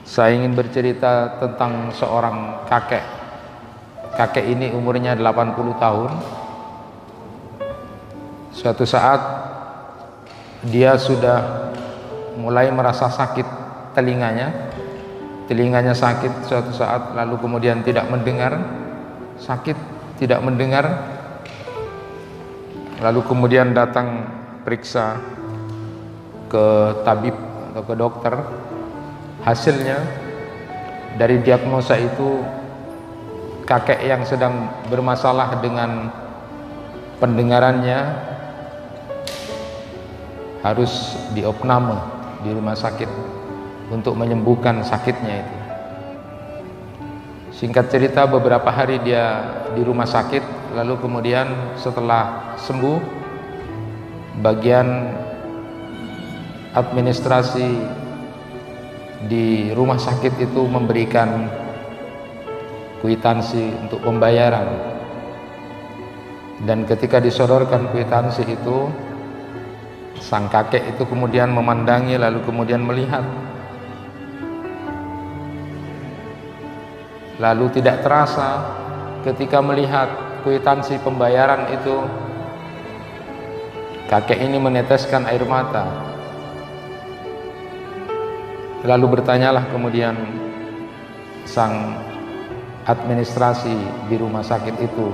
Saya ingin bercerita tentang seorang kakek. Kakek ini umurnya 80 tahun. Suatu saat dia sudah mulai merasa sakit telinganya. Telinganya sakit suatu saat, lalu kemudian tidak mendengar. Sakit, tidak mendengar. Lalu kemudian datang periksa ke tabib atau ke dokter. Hasilnya dari diagnosa itu kakek yang sedang bermasalah dengan pendengarannya harus diopname di rumah sakit untuk menyembuhkan sakitnya itu. Singkat cerita, beberapa hari dia di rumah sakit, lalu kemudian setelah sembuh, bagian administrasi di rumah sakit itu memberikan kwitansi untuk pembayaran, dan ketika disodorkan kwitansi itu, sang kakek itu kemudian memandangi, lalu kemudian melihat, lalu tidak terasa ketika melihat kwitansi pembayaran itu, kakek ini meneteskan air mata. Lalu bertanyalah kemudian sang administrasi di rumah sakit itu,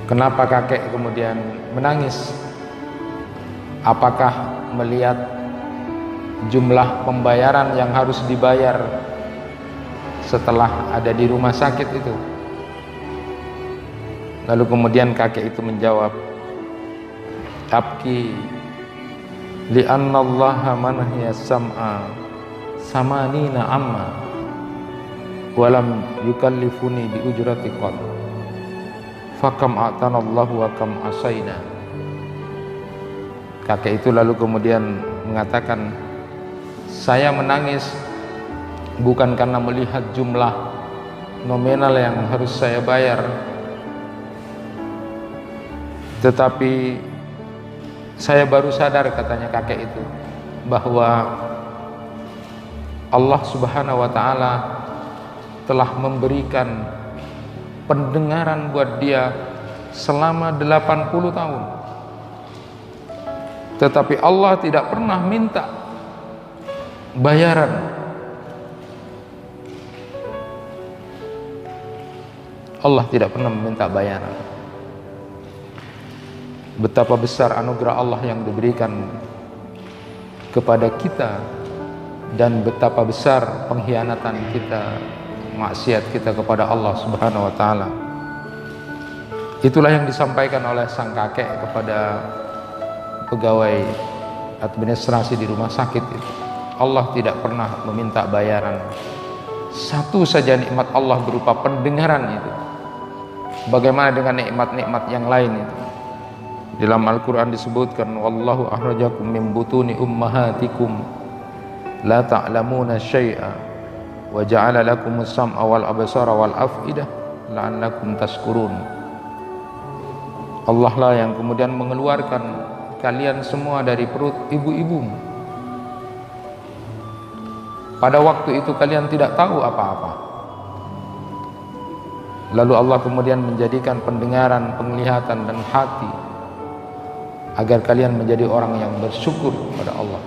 kenapa kakek kemudian menangis? Apakah melihat jumlah pembayaran yang harus dibayar setelah ada di rumah sakit itu? Lalu kemudian kakek itu menjawab, abki li'anna allaha manhiya sam'a samanina amma walam yukallifuni bi ujrati qad fakam a'tana Allahu wa kam asaina. Kakek itu lalu kemudian mengatakan, saya menangis bukan karena melihat jumlah nominal yang harus saya bayar, tetapi saya baru sadar, katanya kakek itu, bahwa Allah Subhanahu wa ta'ala telah memberikan pendengaran buat dia selama 80 tahun, tetapi Allah tidak pernah minta bayaran. Allah tidak pernah meminta bayaran. Betapa besar anugerah Allah yang diberikan kepada kita, dan betapa besar pengkhianatan kita, maksiat kita kepada Allah Subhanahu wa ta'ala. Itulah yang disampaikan oleh sang kakek kepada pegawai administrasi di rumah sakit itu. Allah tidak pernah meminta bayaran. Satu saja nikmat Allah berupa pendengaran itu. Bagaimana dengan nikmat-nikmat yang lain itu? Dalam Al-Quran disebutkan, wallahu akhrajakum min butuni ummahatikum la ta'lamuna syai'a wa ja'ala lakumus sam'a wal absara wal af'idah la'allakum tashkurun. Allah lah yang kemudian mengeluarkan kalian semua dari perut ibu-ibumu. Pada waktu itu kalian tidak tahu apa-apa. Lalu Allah kemudian menjadikan pendengaran, penglihatan dan hati agar kalian menjadi orang yang bersyukur pada Allah.